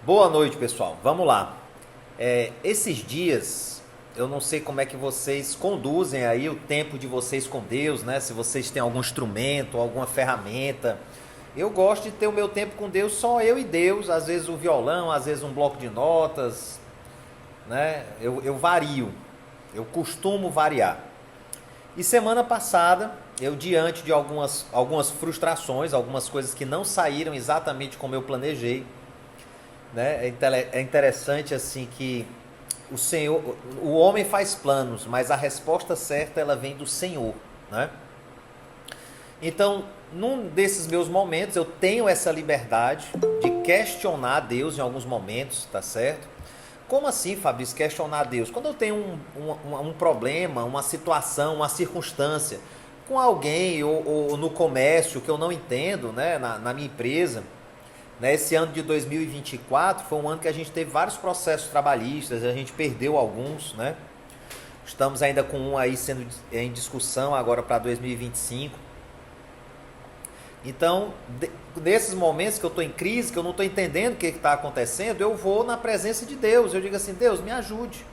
Boa noite, pessoal. Vamos lá. Esses dias, eu não sei como é que vocês conduzem aí o tempo de vocês com Deus, né? Se vocês têm algum instrumento, alguma ferramenta. Eu gosto de ter o meu tempo com Deus, só eu e Deus. Às vezes o violão, às vezes um bloco de notas, né? Eu vario. Eu costumo variar. E semana passada, eu diante de algumas frustrações, algumas coisas que não saíram exatamente como eu planejei, né? É interessante assim que o Senhor, o homem faz planos, mas a resposta certa ela vem do Senhor, né? Então, num desses meus momentos, eu tenho essa liberdade de questionar Deus em alguns momentos, tá certo? Como assim, Fabrício, questionar Deus? Quando eu tenho um problema, uma situação, uma circunstância com alguém ou no comércio que eu não entendo, né, na minha empresa, né, esse ano de 2024 foi um ano que a gente teve vários processos trabalhistas, a gente perdeu alguns, né? Estamos ainda com um aí sendo em discussão agora para 2025. Então, nesses momentos que eu estou em crise, que eu não estou entendendo o que está acontecendo, eu vou na presença de Deus. Eu digo assim, Deus, me ajude.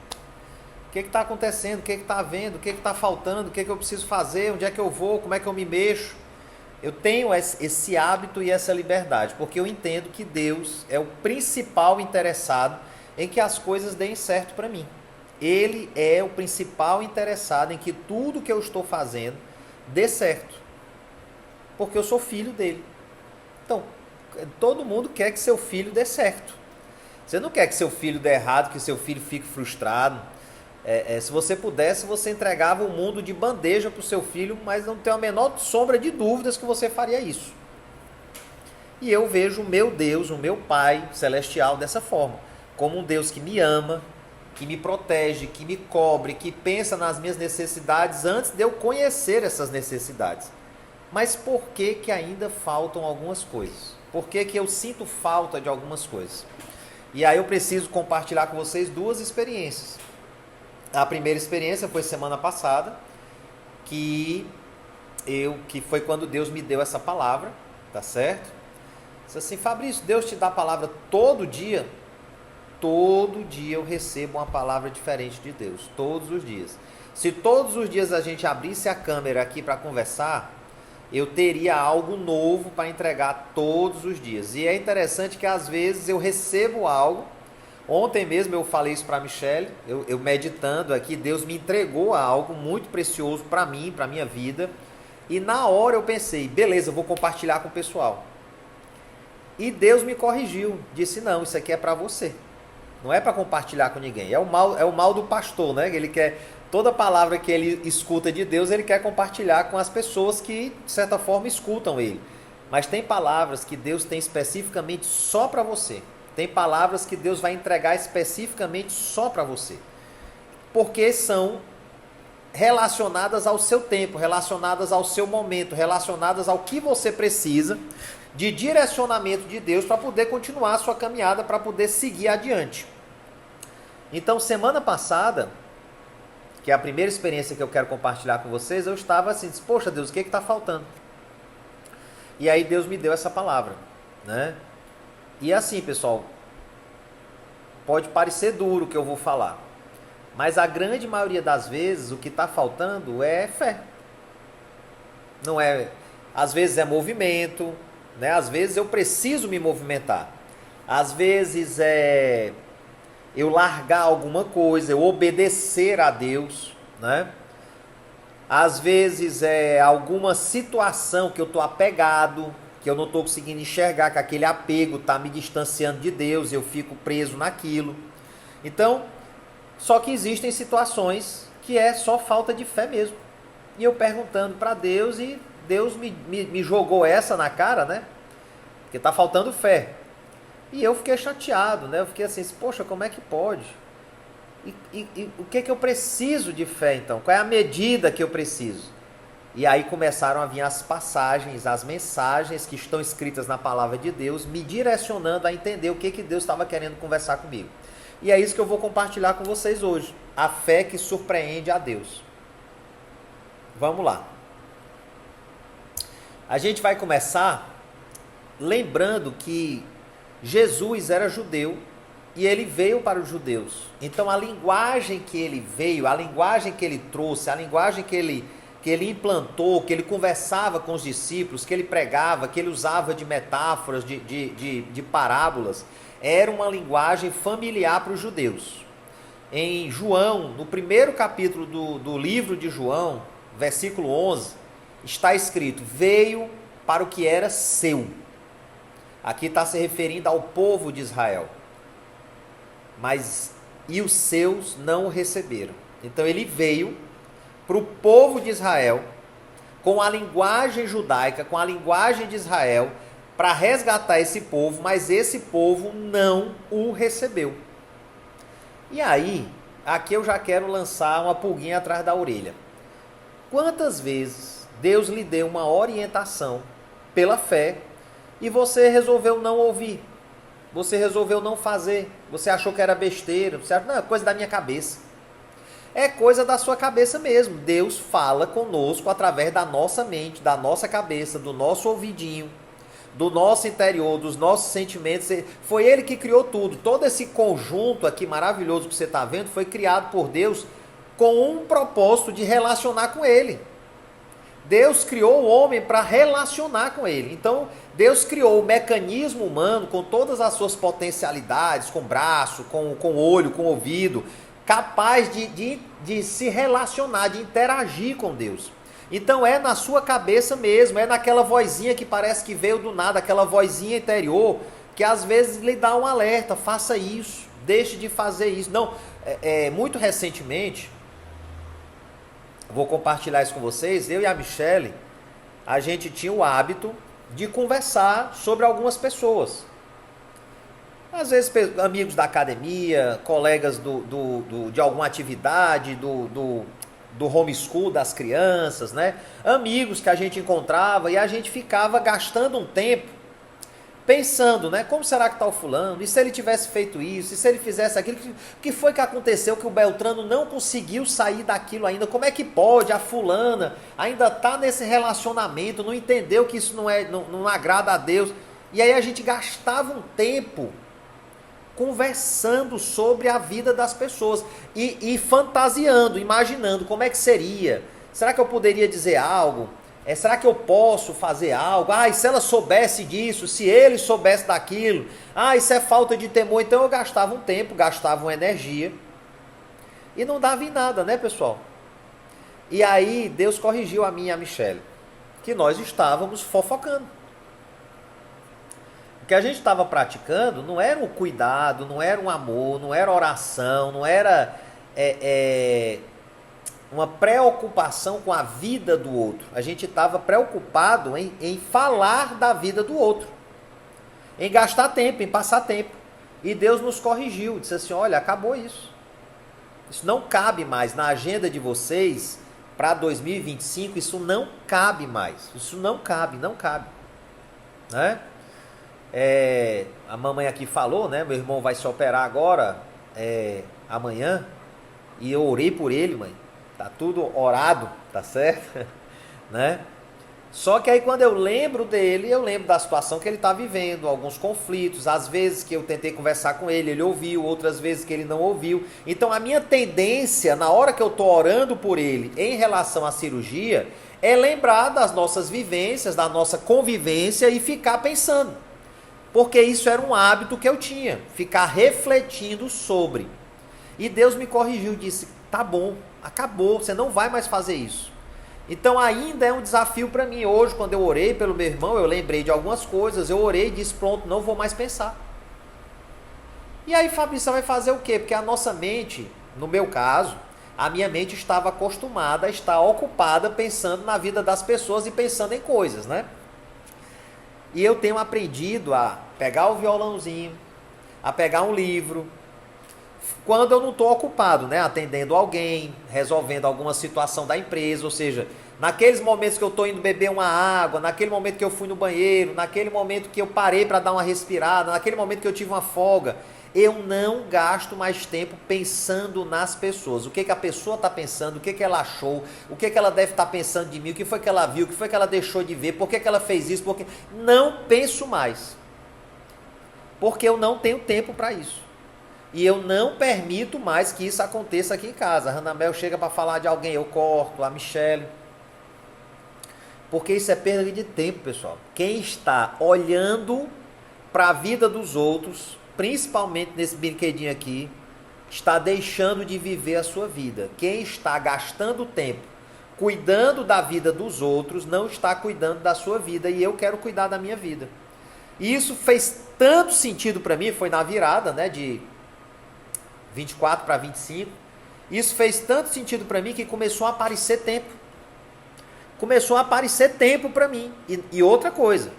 O que está acontecendo? O que está havendo? O que está faltando? O que eu preciso fazer? Onde é que eu vou? Como é que eu me mexo? Eu tenho esse hábito e essa liberdade, porque eu entendo que Deus é o principal interessado em que as coisas deem certo para mim. Ele é o principal interessado em que tudo que eu estou fazendo dê certo. Porque eu sou filho dele. Então, todo mundo quer que seu filho dê certo. Você não quer que seu filho dê errado, que seu filho fique frustrado. Se você pudesse, você entregava o mundo de bandeja para o seu filho, mas não tem a menor sombra de dúvidas que você faria isso. E eu vejo o meu Deus, o meu Pai celestial dessa forma. Como um Deus que me ama, que me protege, que me cobre, que pensa nas minhas necessidades antes de eu conhecer essas necessidades. Mas por que ainda faltam algumas coisas? Por que eu sinto falta de algumas coisas? E aí eu preciso compartilhar com vocês duas experiências. A primeira experiência foi semana passada, que foi quando Deus me deu essa palavra, tá certo? Disse assim, Fabrício, Deus te dá a palavra todo dia? Todo dia eu recebo uma palavra diferente de Deus, todos os dias. Se todos os dias a gente abrisse a câmera aqui para conversar, eu teria algo novo para entregar todos os dias. E é interessante que às vezes eu recebo algo. Ontem mesmo eu falei isso para a Michelle, eu meditando aqui, Deus me entregou algo muito precioso para mim, para a minha vida. E na hora eu pensei, beleza, eu vou compartilhar com o pessoal. E Deus me corrigiu, disse, não, isso aqui é para você. Não é para compartilhar com ninguém. É o mal do pastor, né? Ele quer... Toda palavra que ele escuta de Deus, ele quer compartilhar com as pessoas que, de certa forma, escutam ele. Mas tem palavras que Deus tem especificamente só para você. Tem palavras que Deus vai entregar especificamente só para você. Porque são relacionadas ao seu tempo, relacionadas ao seu momento, relacionadas ao que você precisa de direcionamento de Deus para poder continuar a sua caminhada, para poder seguir adiante. Então, semana passada, que é a primeira experiência que eu quero compartilhar com vocês, eu estava assim, disse, poxa Deus, o que está faltando? E aí Deus me deu essa palavra, né? E assim, pessoal, pode parecer duro o que eu vou falar, mas a grande maioria das vezes o que está faltando é fé. Não é, às vezes é movimento, né? Às vezes eu preciso me movimentar. Às vezes é eu largar alguma coisa, eu obedecer a Deus, né? Às vezes é alguma situação que eu estou apegado, que eu não estou conseguindo enxergar, que aquele apego está me distanciando de Deus, eu fico preso naquilo. Então, só que existem situações que é só falta de fé mesmo. E eu perguntando para Deus, e Deus me jogou essa na cara, né? Porque está faltando fé. E eu fiquei chateado, né? Eu fiquei assim, poxa, como é que pode? E o que eu preciso de fé, então? Qual é a medida que eu preciso? E aí começaram a vir as passagens, as mensagens que estão escritas na palavra de Deus, me direcionando a entender o que Deus estava querendo conversar comigo. E é isso que eu vou compartilhar com vocês hoje. A fé que surpreende a Deus. Vamos lá. A gente vai começar lembrando que Jesus era judeu e ele veio para os judeus. Então a linguagem que ele veio, a linguagem que ele trouxe, a linguagem que ele implantou, que ele conversava com os discípulos, que ele pregava, que ele usava de metáforas, de parábolas, era uma linguagem familiar para os judeus. Em João, no primeiro capítulo do livro de João, versículo 11, está escrito: veio para o que era seu. Aqui está se referindo ao povo de Israel. E os seus não o receberam. Então ele veio para o povo de Israel, com a linguagem judaica, com a linguagem de Israel, para resgatar esse povo, mas esse povo não o recebeu. E aí, aqui eu já quero lançar uma pulguinha atrás da orelha. Quantas vezes Deus lhe deu uma orientação pela fé e você resolveu não ouvir? Você resolveu não fazer? Você achou que era besteira? Você achou, não, é coisa da minha cabeça. É coisa da sua cabeça mesmo. Deus fala conosco através da nossa mente, da nossa cabeça, do nosso ouvidinho, do nosso interior, dos nossos sentimentos. Foi Ele que criou tudo. Todo esse conjunto aqui maravilhoso que você está vendo foi criado por Deus com um propósito de relacionar com Ele. Deus criou o homem para relacionar com Ele. Então, Deus criou o mecanismo humano com todas as suas potencialidades, com braço, com olho, com ouvido, capaz de se relacionar, de interagir com Deus. Então é na sua cabeça mesmo, é naquela vozinha que parece que veio do nada, aquela vozinha interior, que às vezes lhe dá um alerta: faça isso, deixe de fazer isso. Não, muito recentemente, vou compartilhar isso com vocês, eu e a Michele, a gente tinha o hábito de conversar sobre algumas pessoas. Às vezes amigos da academia, colegas de alguma atividade, do homeschool das crianças, né? Amigos que a gente encontrava e a gente ficava gastando um tempo pensando, né? Como será que está o fulano? E se ele tivesse feito isso? E se ele fizesse aquilo? O que foi que aconteceu que o Beltrano não conseguiu sair daquilo ainda? Como é que pode? A fulana ainda está nesse relacionamento, não entendeu que isso não agrada a Deus. E aí a gente gastava um tempo conversando sobre a vida das pessoas e fantasiando, imaginando como é que seria. Será que eu poderia dizer algo? Será que eu posso fazer algo? E se ela soubesse disso, se ele soubesse daquilo, isso é falta de temor. Então eu gastava um tempo, gastava uma energia e não dava em nada, né, pessoal? E aí Deus corrigiu a mim e a Michele, que nós estávamos fofocando. O que a gente estava praticando não era um cuidado, não era um amor, não era oração, não era uma preocupação com a vida do outro. A gente estava preocupado em falar da vida do outro, em gastar tempo, em passar tempo. E Deus nos corrigiu, disse assim: olha, acabou isso. Isso não cabe mais na agenda de vocês para 2025, isso não cabe mais. Isso não cabe, né? A mamãe aqui falou, né? Meu irmão vai se operar agora, amanhã, e eu orei por ele, mãe. Tá tudo orado, tá certo? Né? Só que aí quando eu lembro dele, eu lembro da situação que ele está vivendo, alguns conflitos, às vezes que eu tentei conversar com ele, ele ouviu, outras vezes que ele não ouviu. Então a minha tendência, na hora que eu estou orando por ele em relação à cirurgia, é lembrar das nossas vivências, da nossa convivência e ficar pensando. Porque isso era um hábito que eu tinha, ficar refletindo sobre. E Deus me corrigiu, disse: tá bom, acabou, você não vai mais fazer isso. Então ainda é um desafio para mim. Hoje, quando eu orei pelo meu irmão, eu lembrei de algumas coisas, eu orei e disse: pronto, não vou mais pensar. E aí, Fabrício, você vai fazer o quê? Porque a nossa mente, no meu caso, a minha mente estava acostumada a estar ocupada pensando na vida das pessoas e pensando em coisas, né? E eu tenho aprendido a pegar o violãozinho, a pegar um livro, quando eu não estou ocupado, né? Atendendo alguém, resolvendo alguma situação da empresa, ou seja, naqueles momentos que eu estou indo beber uma água, naquele momento que eu fui no banheiro, naquele momento que eu parei para dar uma respirada, naquele momento que eu tive uma folga, eu não gasto mais tempo pensando nas pessoas. O que a pessoa está pensando, o que ela achou, o que ela deve estar pensando de mim, o que foi que ela viu, o que foi que ela deixou de ver, por que ela fez isso, porque não penso mais. porque eu não tenho tempo para isso. E eu não permito mais que isso aconteça aqui em casa. A Ranamel chega para falar de alguém, eu corto, a Michele. Porque isso é perda de tempo, pessoal. Quem está olhando para a vida dos outros, principalmente nesse brinquedinho aqui, está deixando de viver a sua vida. Quem está gastando tempo cuidando da vida dos outros, não está cuidando da sua vida. E eu quero cuidar da minha vida. E isso fez tanto sentido para mim, foi na virada, né, de 24 para 25. Isso fez tanto sentido para mim que começou a aparecer tempo. Começou a aparecer tempo para mim. E outra coisa,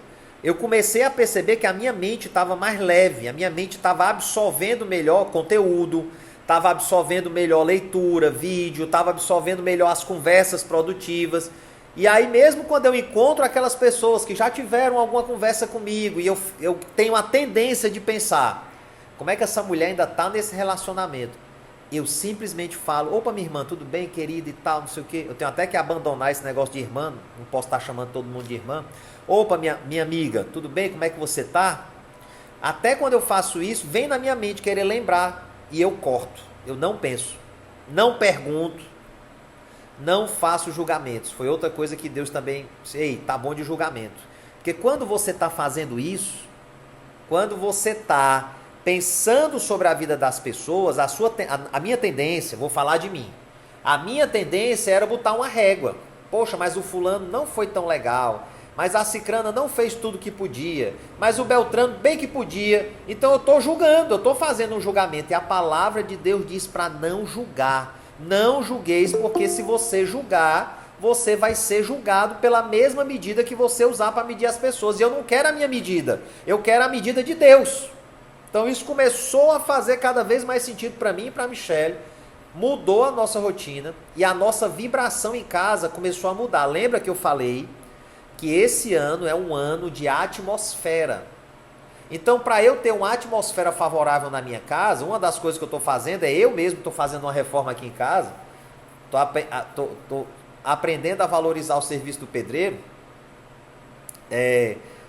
eu comecei a perceber que a minha mente estava mais leve, a minha mente estava absorvendo melhor conteúdo, estava absorvendo melhor leitura, vídeo, estava absorvendo melhor as conversas produtivas. E aí mesmo quando eu encontro aquelas pessoas que já tiveram alguma conversa comigo e eu tenho a tendência de pensar, como é que essa mulher ainda está nesse relacionamento? Eu simplesmente falo, opa, minha irmã, tudo bem, querida e tal, não sei o quê. Eu tenho até que abandonar esse negócio de irmã, não posso estar chamando todo mundo de irmã. Opa, minha amiga, tudo bem, como é que você está? Até quando eu faço isso, vem na minha mente querer lembrar e eu corto. Eu não penso, não pergunto, não faço julgamentos. Foi outra coisa que Deus também, ei, tá bom de julgamento. Porque quando você está fazendo isso, quando você está pensando sobre a vida das pessoas, a minha tendência, vou falar de mim, a minha tendência era botar uma régua. Poxa, mas o fulano não foi tão legal, mas a cicrana não fez tudo que podia, mas o Beltrano bem que podia, então eu estou julgando, eu estou fazendo um julgamento. E a palavra de Deus diz para não julgar. Não julgueis, porque se você julgar, você vai ser julgado pela mesma medida que você usar para medir as pessoas. E eu não quero a minha medida, eu quero a medida de Deus. Então isso começou a fazer cada vez mais sentido para mim e para a Michele. Mudou a nossa rotina e a nossa vibração em casa começou a mudar. Lembra que eu falei que esse ano é um ano de atmosfera. Então, para eu ter uma atmosfera favorável na minha casa, uma das coisas que eu estou fazendo é eu mesmo estou fazendo uma reforma aqui em casa. Estou aprendendo a valorizar o serviço do pedreiro.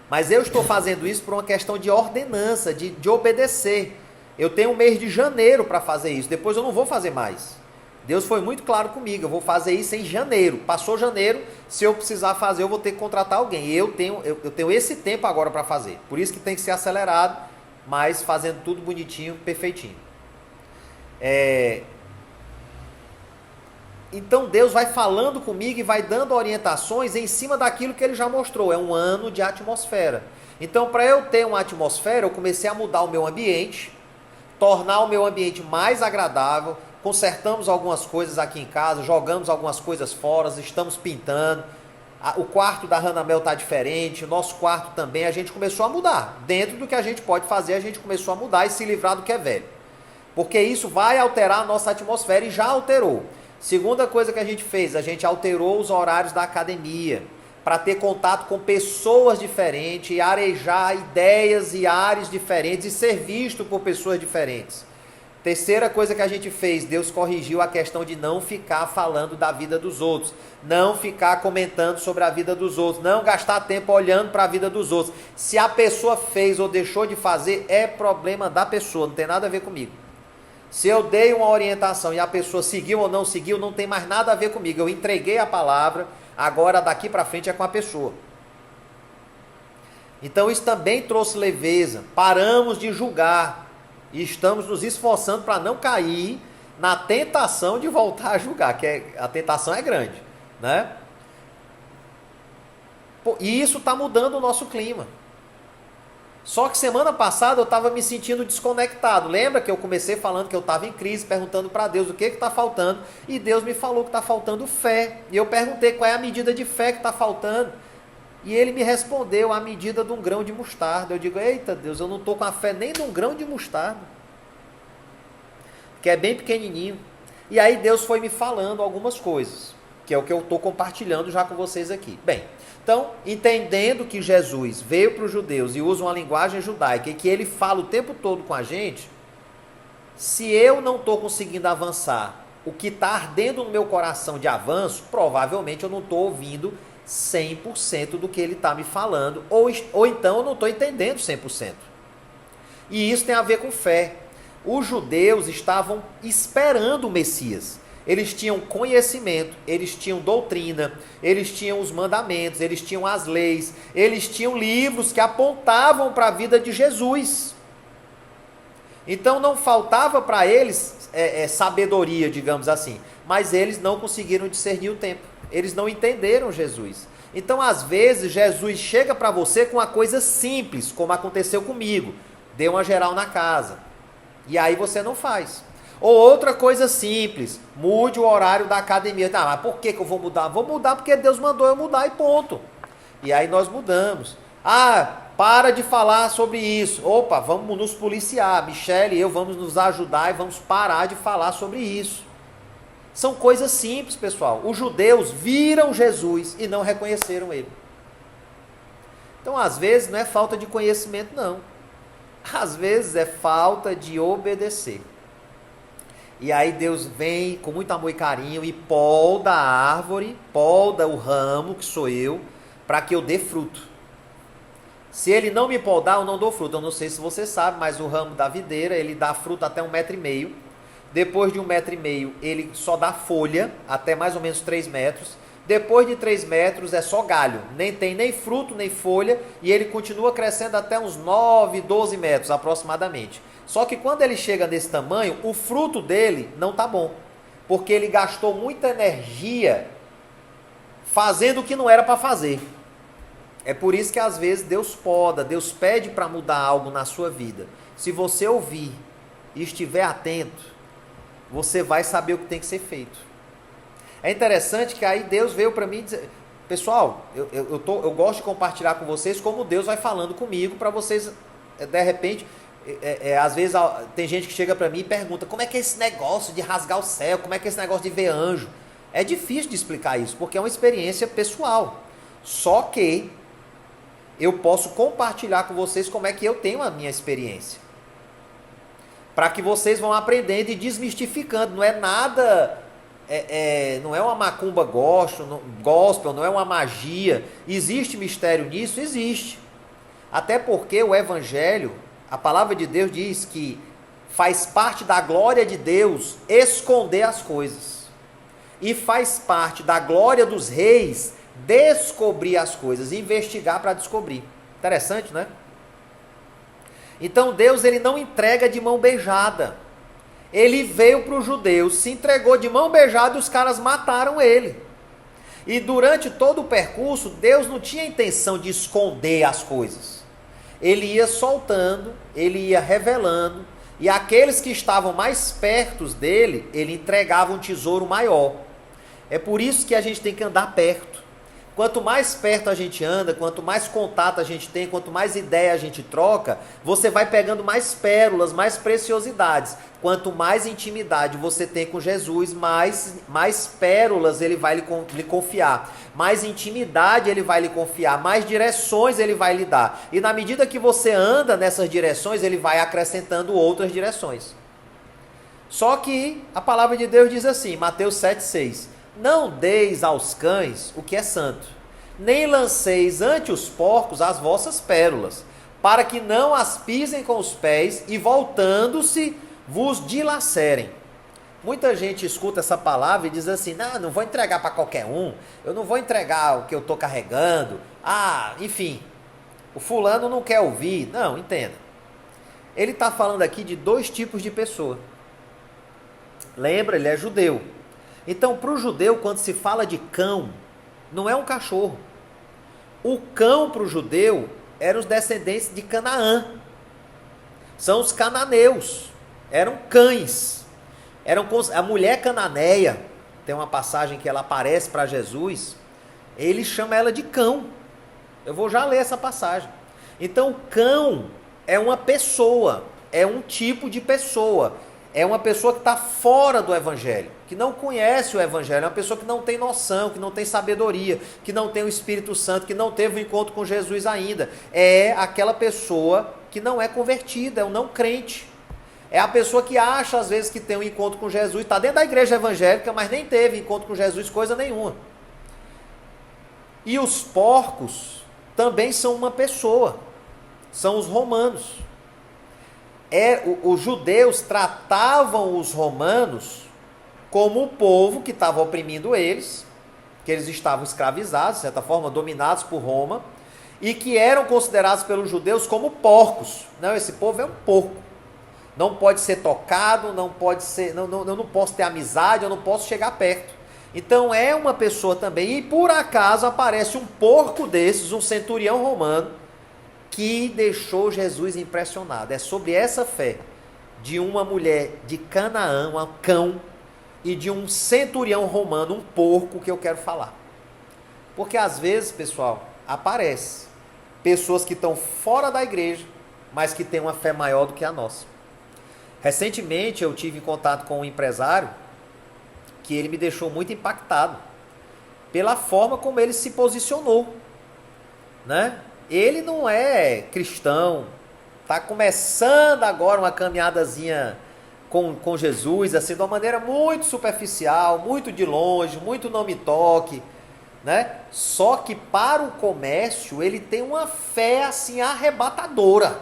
Mas eu estou fazendo isso por uma questão de ordenança, de obedecer. Eu tenho um mês de janeiro para fazer isso. Depois eu não vou fazer mais. Deus foi muito claro comigo. Eu vou fazer isso em janeiro. Passou janeiro, se eu precisar fazer, eu vou ter que contratar alguém. E eu tenho esse tempo agora para fazer. Por isso que tem que ser acelerado, mas fazendo tudo bonitinho, perfeitinho. Então Deus vai falando comigo e vai dando orientações em cima daquilo que Ele já mostrou. É um ano de atmosfera. Então, para eu ter uma atmosfera, eu comecei a mudar o meu ambiente, tornar o meu ambiente mais agradável. Consertamos algumas coisas aqui em casa, jogamos algumas coisas fora, estamos pintando. O quarto da Ranamel está diferente, o nosso quarto também. A gente começou a mudar. Dentro do que a gente pode fazer, a gente começou a mudar e se livrar do que é velho. Porque isso vai alterar a nossa atmosfera e já alterou. Segunda coisa que a gente fez, a gente alterou os horários da academia para ter contato com pessoas diferentes e arejar ideias e áreas diferentes e ser visto por pessoas diferentes. Terceira coisa que a gente fez, Deus corrigiu a questão de não ficar falando da vida dos outros, não ficar comentando sobre a vida dos outros, não gastar tempo olhando para a vida dos outros. Se a pessoa fez ou deixou de fazer, é problema da pessoa, não tem nada a ver comigo. Se eu dei uma orientação e a pessoa seguiu ou não seguiu, não tem mais nada a ver comigo. Eu entreguei a palavra, agora daqui para frente é com a pessoa. Então isso também trouxe leveza, paramos de julgar. E estamos nos esforçando para não cair na tentação de voltar a julgar, que a tentação é grande, né? E isso está mudando o nosso clima. Só que semana passada eu estava me sentindo desconectado. Lembra que eu comecei falando que eu estava em crise, perguntando para Deus o que está faltando, e Deus me falou que está faltando fé. E eu perguntei qual é a medida de fé que está faltando. E Ele me respondeu a medida de um grão de mostarda. Eu digo, eita Deus, eu não estou com a fé nem de um grão de mostarda, que é bem pequenininho. E aí Deus foi me falando algumas coisas, que é o que eu estou compartilhando já com vocês aqui. Bem, então, entendendo que Jesus veio para os judeus e usa uma linguagem judaica e que Ele fala o tempo todo com a gente, se eu não estou conseguindo avançar, o que está ardendo no meu coração de avanço, provavelmente eu não estou ouvindo 100% do que Ele está me falando, ou então eu não estou entendendo 100%. E isso tem a ver com fé. Os judeus estavam esperando o Messias. Eles tinham conhecimento, eles tinham doutrina, eles tinham os mandamentos, eles tinham as leis, eles tinham livros que apontavam para a vida de Jesus. Então não faltava para eles sabedoria, digamos assim, mas eles não conseguiram discernir o tempo. Eles não entenderam Jesus. Então, às vezes, Jesus chega para você com uma coisa simples, como aconteceu comigo. Deu uma geral na casa. E aí você não faz. Ou outra coisa simples, mude o horário da academia. Ah, mas por que eu vou mudar? Vou mudar porque Deus mandou eu mudar e ponto. E aí nós mudamos. Ah, para de falar sobre isso. Opa, vamos nos policiar. Michele e eu vamos nos ajudar e vamos parar de falar sobre isso. São coisas simples, pessoal. Os judeus viram Jesus e não reconheceram ele. Então, às vezes, não é falta de conhecimento, não. Às vezes é falta de obedecer. E aí Deus vem com muito amor e carinho e polda a árvore, polda o ramo, que sou eu, para que eu dê fruto. Se ele não me poldar, eu não dou fruto. Eu não sei se você sabe, mas o ramo da videira, ele dá fruto até 1,5 m. Depois de 1,5 m, ele só dá folha, até mais ou menos 3 metros. Depois de 3 metros é só galho, nem tem nem fruto, nem folha, e ele continua crescendo até uns 9, 12 metros aproximadamente. Só que quando ele chega nesse tamanho, o fruto dele não tá bom, porque ele gastou muita energia fazendo o que não era para fazer. É por isso que às vezes Deus poda, Deus pede para mudar algo na sua vida. Se você ouvir e estiver atento, você vai saber o que tem que ser feito. É interessante que aí Deus veio para mim dizer, pessoal, eu gosto de compartilhar com vocês como Deus vai falando comigo para vocês, de repente, às vezes tem gente que chega para mim e pergunta, como é que é esse negócio de rasgar o céu, como é que é esse negócio de ver anjo? É difícil de explicar isso, porque é uma experiência pessoal. Só que eu posso compartilhar com vocês como é que eu tenho a minha experiência. Para que vocês vão aprendendo e desmistificando. Não é nada, não é uma macumba gospel, não é uma magia. Existe mistério nisso? Existe. Até porque o evangelho, a palavra de Deus diz que faz parte da glória de Deus esconder as coisas. E faz parte da glória dos reis descobrir as coisas, investigar para descobrir. Interessante, né? Então Deus, ele não entrega de mão beijada. Ele veio para os judeus, se entregou de mão beijada e os caras mataram ele. E durante todo o percurso, Deus não tinha intenção de esconder as coisas. Ele ia soltando, ele ia revelando, e aqueles que estavam mais perto dele, ele entregava um tesouro maior. É por isso que a gente tem que andar perto. Quanto mais perto a gente anda, quanto mais contato a gente tem, quanto mais ideia a gente troca, você vai pegando mais pérolas, mais preciosidades. Quanto mais intimidade você tem com Jesus, mais pérolas ele vai lhe confiar. Mais intimidade ele vai lhe confiar, mais direções ele vai lhe dar. E na medida que você anda nessas direções, ele vai acrescentando outras direções. Só que a palavra de Deus diz assim, Mateus 7,6. Não deis aos cães o que é santo, nem lanceis ante os porcos as vossas pérolas, para que não as pisem com os pés e voltando-se vos dilacerem. Muita gente escuta essa palavra e diz assim, não vou entregar para qualquer um, eu não vou entregar o que eu estou carregando, enfim, o fulano não quer ouvir. Não, entenda. Ele está falando aqui de 2 tipos de pessoa. Lembra, ele é judeu. Então, para o judeu, quando se fala de cão, não é um cachorro. O cão para o judeu eram os descendentes de Canaã. São os cananeus. Eram cães. A mulher cananeia, tem uma passagem que ela aparece para Jesus, ele chama ela de cão. Eu vou já ler essa passagem. Então, o cão é uma pessoa, é um tipo de pessoa. É uma pessoa que está fora do evangelho, que não conhece o evangelho, é uma pessoa que não tem noção, que não tem sabedoria, que não tem o Espírito Santo, que não teve um encontro com Jesus ainda. É aquela pessoa que não é convertida, é um não crente. É a pessoa que acha às vezes que tem um encontro com Jesus, está dentro da igreja evangélica, mas nem teve encontro com Jesus coisa nenhuma. E os porcos também são uma pessoa, são os romanos. Os judeus tratavam os romanos como o povo que estava oprimindo eles, que eles estavam escravizados, de certa forma, dominados por Roma, e que eram considerados pelos judeus como porcos. Não, esse povo é um porco. Não pode ser tocado, não pode ser, eu não posso ter amizade, eu não posso chegar perto. Então é uma pessoa também, e por acaso aparece um porco desses, um centurião romano, que deixou Jesus impressionado. É sobre essa fé de uma mulher de Canaã, um cão, e de um centurião romano, um porco, que eu quero falar. Porque às vezes, pessoal, aparece pessoas que estão fora da igreja, mas que têm uma fé maior do que a nossa. Recentemente eu tive em contato com um empresário que ele me deixou muito impactado pela forma como ele se posicionou, né? Ele não é cristão, está começando agora uma caminhadazinha com Jesus, assim, de uma maneira muito superficial, muito de longe, muito não me toque, né? Só que para o comércio ele tem uma fé assim arrebatadora.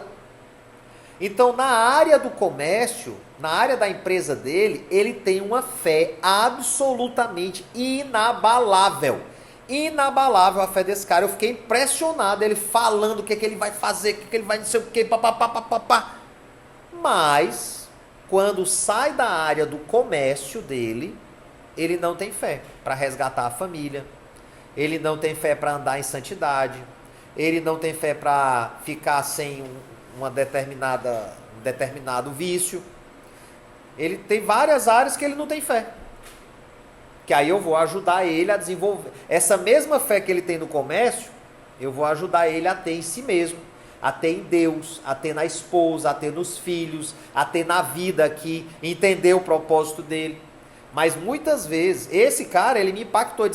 Então, na área do comércio, na área da empresa dele, ele tem uma fé absolutamente inabalável. Inabalável a fé desse cara. Eu fiquei impressionado, ele falando o que ele vai fazer, o que ele vai não sei o que, papapá. Mas, quando sai da área do comércio dele, ele não tem fé para resgatar a família, ele não tem fé para andar em santidade, ele não tem fé para ficar sem um determinado vício. Ele tem várias áreas que ele não tem fé. Que aí eu vou ajudar ele a desenvolver. Essa mesma fé que ele tem no comércio, eu vou ajudar ele a ter em si mesmo. A ter em Deus, a ter na esposa, a ter nos filhos, a ter na vida aqui, entender o propósito dele. Mas muitas vezes, esse cara, ele me impactou.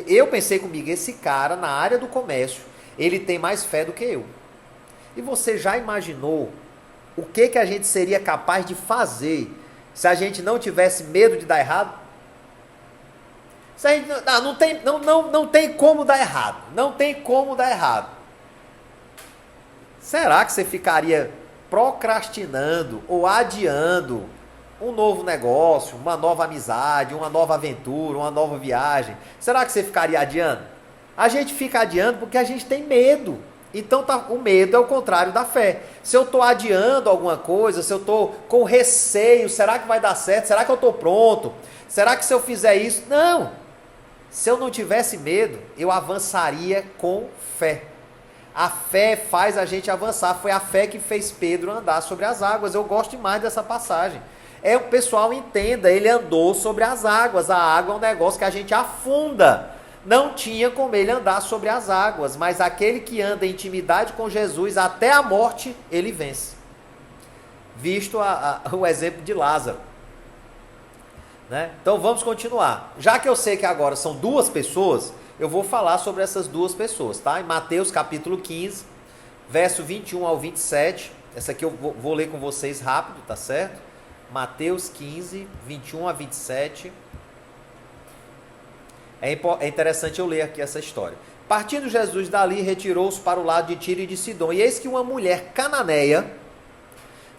Eu pensei comigo, esse cara na área do comércio, ele tem mais fé do que eu. E você já imaginou o que a gente seria capaz de fazer se a gente não tivesse medo de dar errado? Se a gente, não tem como dar errado. Não tem como dar errado. Será que você ficaria procrastinando ou adiando um novo negócio, uma nova amizade, uma nova aventura, uma nova viagem? Será que você ficaria adiando? A gente fica adiando porque a gente tem medo. Então o medo é o contrário da fé. Se eu estou adiando alguma coisa, se eu estou com receio, será que vai dar certo? Será que eu estou pronto? Será que se eu fizer isso? Não. Se eu não tivesse medo, eu avançaria com fé. A fé faz a gente avançar. Foi a fé que fez Pedro andar sobre as águas. Eu gosto demais dessa passagem. O pessoal entenda, ele andou sobre as águas. A água é um negócio que a gente afunda. Não tinha como ele andar sobre as águas, mas aquele que anda em intimidade com Jesus até a morte, ele vence. Visto o exemplo de Lázaro. Né? Então vamos continuar. Já que eu sei que agora são duas pessoas, eu vou falar sobre essas duas pessoas, tá? Em Mateus capítulo 15, verso 21 ao 27, essa aqui eu vou ler com vocês rápido, tá certo? Mateus 15, 21 a 27. É interessante eu ler aqui essa história. Partindo Jesus dali, retirou-se para o lado de Tiro e de Sidom. E eis que uma mulher cananeia,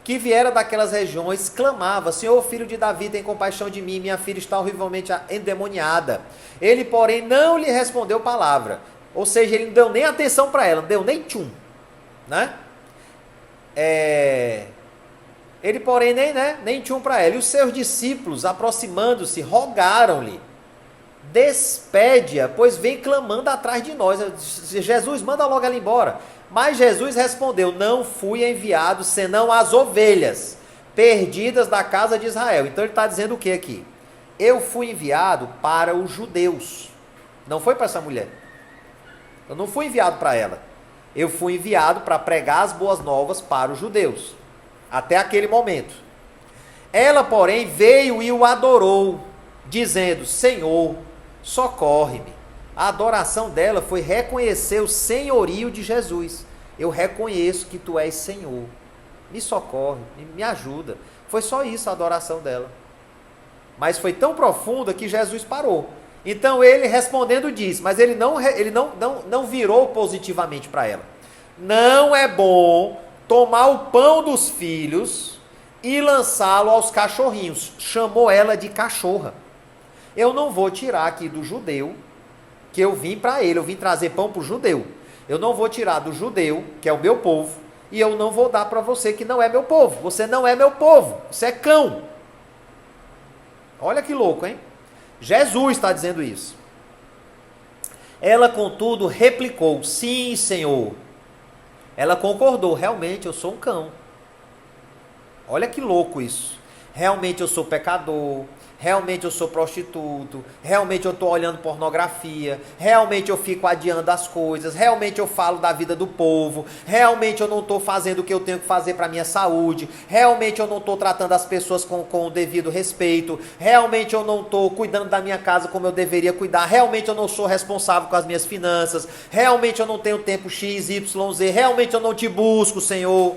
que viera daquelas regiões, clamava: Senhor, filho de Davi, tem compaixão de mim, minha filha está horrivelmente endemoniada. Ele, porém, não lhe respondeu palavra. Ou seja, ele não deu nem atenção para ela, não deu nem tchum. Né? Ele, porém, nem tchum para ela. E os seus discípulos, aproximando-se, rogaram-lhe: despede-a, pois vem clamando atrás de nós. Jesus, manda logo ela embora. Mas Jesus respondeu: não fui enviado senão as ovelhas perdidas da casa de Israel. Então ele está dizendo o que aqui? Eu fui enviado para os judeus. Não foi para essa mulher. Eu não fui enviado para ela. Eu fui enviado para pregar as boas novas para os judeus. Até aquele momento. Ela, porém, veio e o adorou, dizendo: Senhor, socorre-me. A adoração dela foi reconhecer o senhorio de Jesus. Eu reconheço que tu és Senhor. Me socorre, me ajuda. Foi só isso a adoração dela. Mas foi tão profunda que Jesus parou. Então ele respondendo disse, mas ele não virou positivamente para ela. Não é bom tomar o pão dos filhos e lançá-lo aos cachorrinhos. Chamou ela de cachorra. Eu não vou tirar aqui do judeu, que eu vim para ele, eu vim trazer pão para o judeu. Eu não vou tirar do judeu, que é o meu povo, e eu não vou dar para você que não é meu povo. Você não é meu povo, você é cão. Olha que louco, hein? Jesus está dizendo isso. Ela, contudo, replicou: sim, Senhor. Ela concordou: realmente eu sou um cão. Olha que louco isso. Realmente eu sou pecador. Realmente eu sou prostituto. Realmente eu estou olhando pornografia. Realmente eu fico adiando as coisas. Realmente eu falo da vida do povo. Realmente eu não estou fazendo o que eu tenho que fazer para a minha saúde. Realmente eu não estou tratando as pessoas com o devido respeito. Realmente eu não estou cuidando da minha casa como eu deveria cuidar. Realmente eu não sou responsável com as minhas finanças. Realmente eu não tenho tempo X, Y, Z. Realmente eu não te busco, Senhor.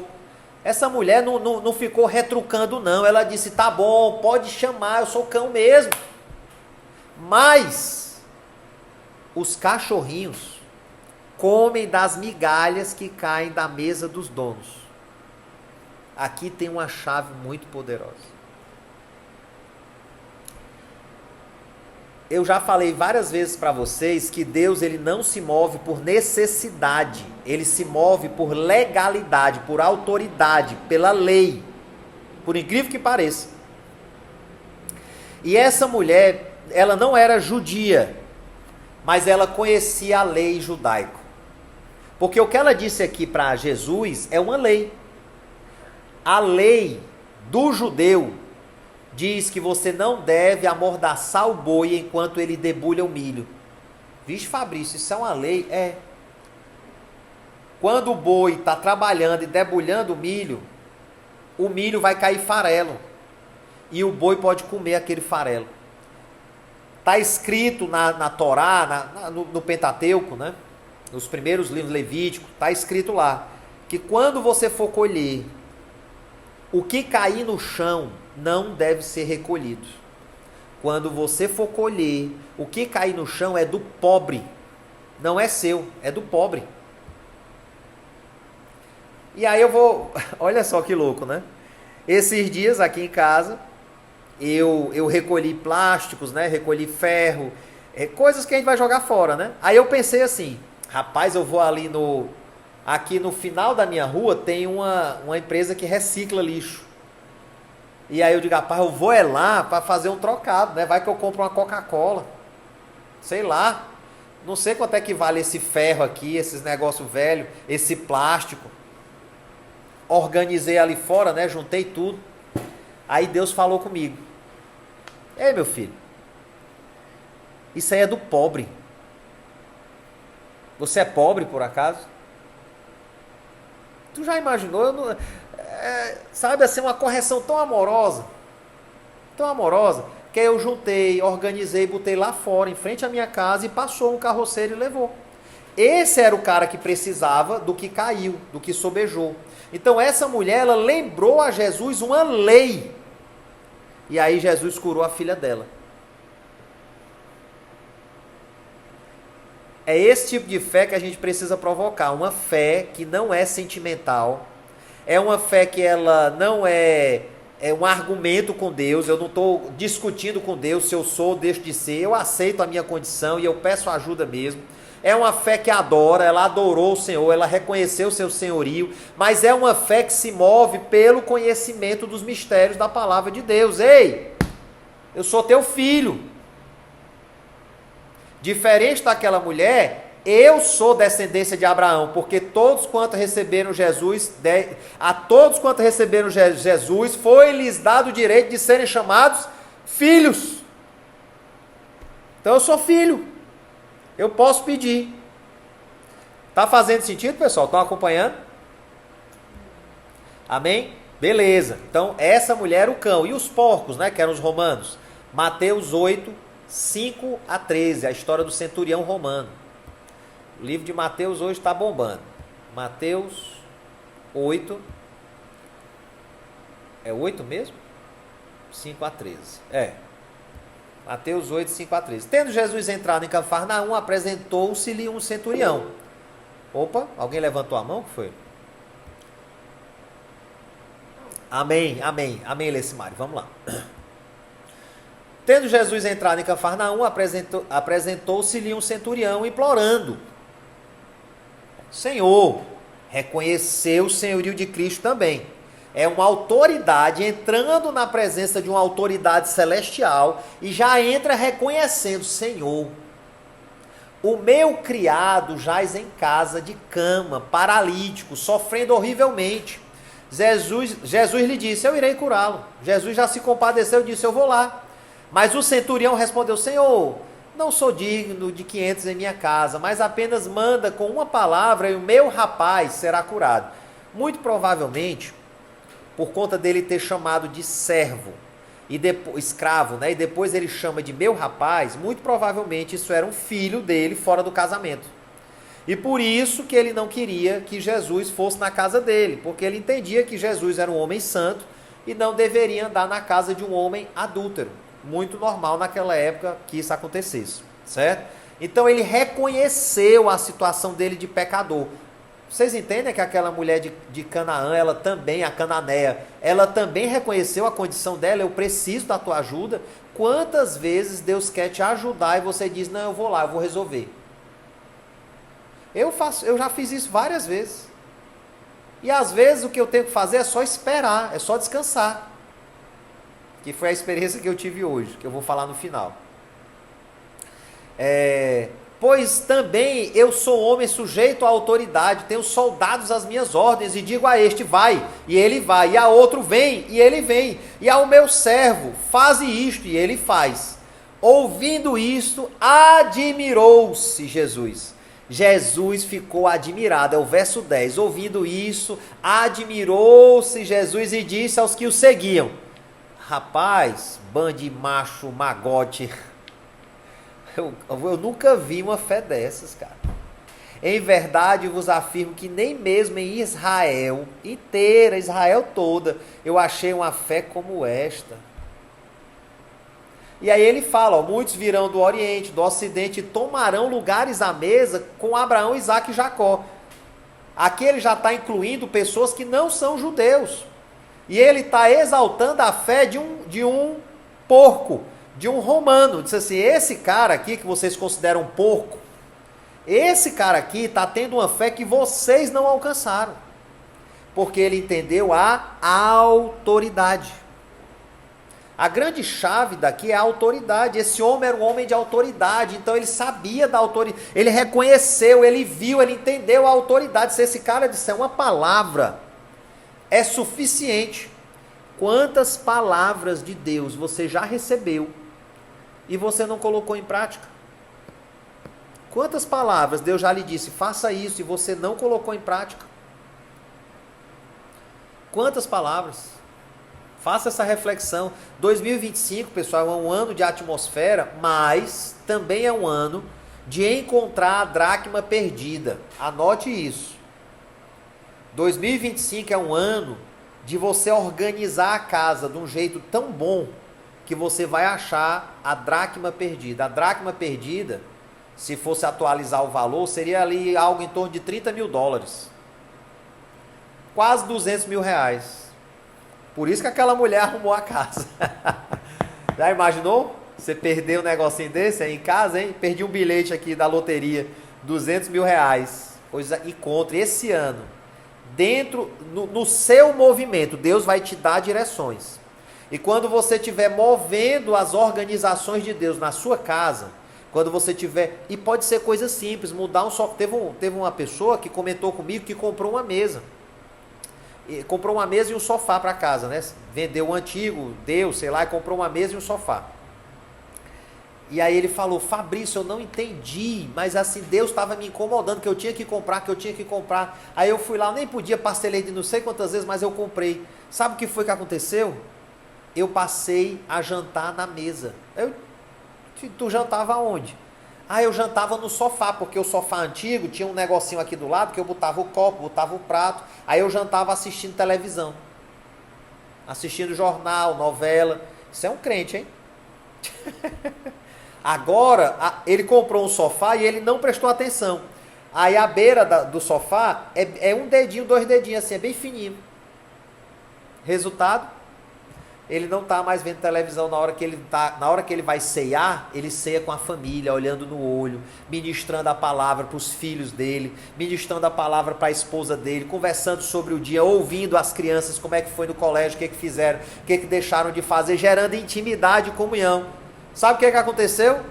Essa mulher não ficou retrucando, não. Ela disse: tá bom, pode chamar, eu sou cão mesmo. Mas os cachorrinhos comem das migalhas que caem da mesa dos donos. Aqui tem uma chave muito poderosa. Eu já falei várias vezes para vocês que Deus, ele não se move por necessidade, ele se move por legalidade, por autoridade, pela lei, por incrível que pareça. E essa mulher, ela não era judia, mas ela conhecia a lei judaica. Porque o que ela disse aqui para Jesus é uma lei. A lei do judeu diz que você não deve amordaçar o boi enquanto ele debulha o milho. Vixe, Fabrício, isso é uma lei? É. Quando o boi está trabalhando e debulhando o milho vai cair farelo. E o boi pode comer aquele farelo. Está escrito na Torá, no Pentateuco, né? Nos primeiros livros levíticos, está escrito lá, que quando você for colher, o que cair no chão não deve ser recolhido. Quando você for colher, o que cair no chão é do pobre. Não é seu, é do pobre. E aí eu vou... Olha só que louco, né? Esses dias aqui em casa, eu recolhi plásticos, né? Recolhi ferro, coisas que a gente vai jogar fora, né? Aí eu pensei assim, rapaz, eu vou ali aqui no final da minha rua tem uma empresa que recicla lixo. E aí eu digo, rapaz, eu vou lá para fazer um trocado, né? Vai que eu compro uma Coca-Cola. Sei lá. Não sei quanto é que vale esse ferro aqui, esses negócios velhos, esse plástico. Organizei ali fora, né? Juntei tudo. Aí Deus falou comigo. Ei, meu filho. Isso aí é do pobre. Você é pobre, por acaso? Tu já imaginou? Eu não... sabe assim, uma correção tão amorosa, que eu juntei, organizei, botei lá fora, em frente à minha casa, e passou um carroceiro e levou. Esse era o cara que precisava do que caiu, do que sobejou. Então essa mulher, ela lembrou a Jesus uma lei, e aí Jesus curou a filha dela. É esse tipo de fé que a gente precisa provocar, uma fé que não é sentimental, é uma fé que ela não é um argumento com Deus. Eu não estou discutindo com Deus se eu sou ou deixo de ser. Eu aceito a minha condição e eu peço ajuda mesmo. É uma fé que adora, ela adorou o Senhor, ela reconheceu o seu senhorio, mas é uma fé que se move pelo conhecimento dos mistérios da palavra de Deus. Ei, eu sou teu filho. Diferente daquela mulher, eu sou descendência de Abraão, porque todos quanto receberam Jesus, a todos quanto receberam Jesus, foi-lhes dado o direito de serem chamados filhos. Então eu sou filho, eu posso pedir. Tá fazendo sentido, pessoal? Estão acompanhando? Amém? Beleza. Então essa mulher era o cão. E os porcos, né, que eram os romanos? Mateus 8, 5 a 13, a história do centurião romano. O livro de Mateus hoje está bombando. Mateus 8. É 8 mesmo? 5 a 13. É. Mateus 8, 5 a 13. Tendo Jesus entrado em Cafarnaum, apresentou-se-lhe um centurião. Opa, alguém levantou a mão? O que foi? Amém, amém, amém, Lecimário. Vamos lá. Tendo Jesus entrado em Cafarnaum, apresentou-se-lhe um centurião implorando. Senhor, reconheceu o senhorio de Cristo também. É uma autoridade entrando na presença de uma autoridade celestial e já entra reconhecendo: Senhor, o meu criado jaz em casa de cama, paralítico, sofrendo horrivelmente. Jesus lhe disse: eu irei curá-lo. Jesus já se compadeceu e disse: eu vou lá. Mas o centurião respondeu: Senhor, não sou digno de que entres em minha casa, mas apenas manda com uma palavra e o meu rapaz será curado. Muito provavelmente, por conta dele ter chamado de servo, e depois, escravo, né? E depois ele chama de meu rapaz, muito provavelmente isso era um filho dele fora do casamento. E por isso que ele não queria que Jesus fosse na casa dele, porque ele entendia que Jesus era um homem santo e não deveria andar na casa de um homem adúltero. Muito normal naquela época que isso acontecesse, certo? Então ele reconheceu a situação dele de pecador. Vocês entendem que aquela mulher de Canaã, ela também, a cananeia, ela também reconheceu a condição dela: eu preciso da tua ajuda. Quantas vezes Deus quer te ajudar e você diz: não, eu vou lá, eu vou resolver. Eu já fiz isso várias vezes. E às vezes o que eu tenho que fazer é só esperar, é só descansar. Que foi a experiência que eu tive hoje, que eu vou falar no final. Pois também eu sou homem sujeito à autoridade, tenho soldados às minhas ordens, e digo a este: vai, e ele vai, e a outro: vem, e ele vem, e ao meu servo: faze isto, e ele faz. Ouvindo isto, admirou-se Jesus. Jesus ficou admirado, é o verso 10. Ouvindo isso, admirou-se Jesus e disse aos que o seguiam: rapaz, bando de macho magote, eu nunca vi uma fé dessas, cara. Em verdade vos afirmo que nem mesmo em Israel inteira, Israel toda, eu achei uma fé como esta. E aí ele fala: muitos virão do Oriente, do Ocidente, e tomarão lugares à mesa com Abraão, Isaque e Jacó. Aqui ele já está incluindo pessoas que não são judeus. E ele está exaltando a fé de um porco, de um romano. Diz assim: esse cara aqui que vocês consideram porco, esse cara aqui está tendo uma fé que vocês não alcançaram. Porque ele entendeu a autoridade. A grande chave daqui é a autoridade. Esse homem era um homem de autoridade, então ele sabia da autoridade, ele reconheceu, ele viu, ele entendeu a autoridade. Se esse cara disser uma palavra, é suficiente. Quantas palavras de Deus você já recebeu e você não colocou em prática? Quantas palavras Deus já lhe disse: faça isso, e você não colocou em prática? Quantas palavras? Faça essa reflexão. 2025, pessoal, é um ano de atmosfera, mas também é um ano de encontrar a dracma perdida. Anote isso. 2025 é um ano de você organizar a casa de um jeito tão bom que você vai achar a dracma perdida. A dracma perdida, se fosse atualizar o valor, seria ali algo em torno de $30.000. Quase R$200.000. Por isso que aquela mulher arrumou a casa. Já imaginou? Você perdeu um negocinho desse aí em casa, hein? Perdi um bilhete aqui da loteria, R$200.000. Pois encontre esse ano. Dentro, no seu movimento, Deus vai te dar direções. E quando você estiver movendo as organizações de Deus na sua casa, quando você tiver, e pode ser coisa simples, mudar um só. Teve uma pessoa que comentou comigo que comprou uma mesa. Comprou uma mesa e um sofá para casa, né? Vendeu o antigo, deu, sei lá, e comprou uma mesa e um sofá. E aí ele falou: Fabrício, eu não entendi, mas assim, Deus estava me incomodando, que eu tinha que comprar. Aí eu fui lá, nem podia, parcelei de não sei quantas vezes, mas eu comprei. Sabe o que foi que aconteceu? Eu passei a jantar na mesa. Tu jantava onde? Eu jantava no sofá, porque o sofá antigo tinha um negocinho aqui do lado que eu botava o copo, botava o prato. Aí eu jantava assistindo televisão, assistindo jornal, novela. Isso é um crente, hein? Agora, ele comprou um sofá e ele não prestou atenção. Aí a beira do sofá é um dedinho, 2 dedinhos assim, é bem fininho. Resultado, ele não está mais vendo televisão na hora que ele vai ceiar, ele ceia com a família, olhando no olho, ministrando a palavra para os filhos dele, ministrando a palavra para a esposa dele, conversando sobre o dia, ouvindo as crianças, como é que foi no colégio, o que fizeram, o que deixaram de fazer, gerando intimidade e comunhão. Sabe o que aconteceu?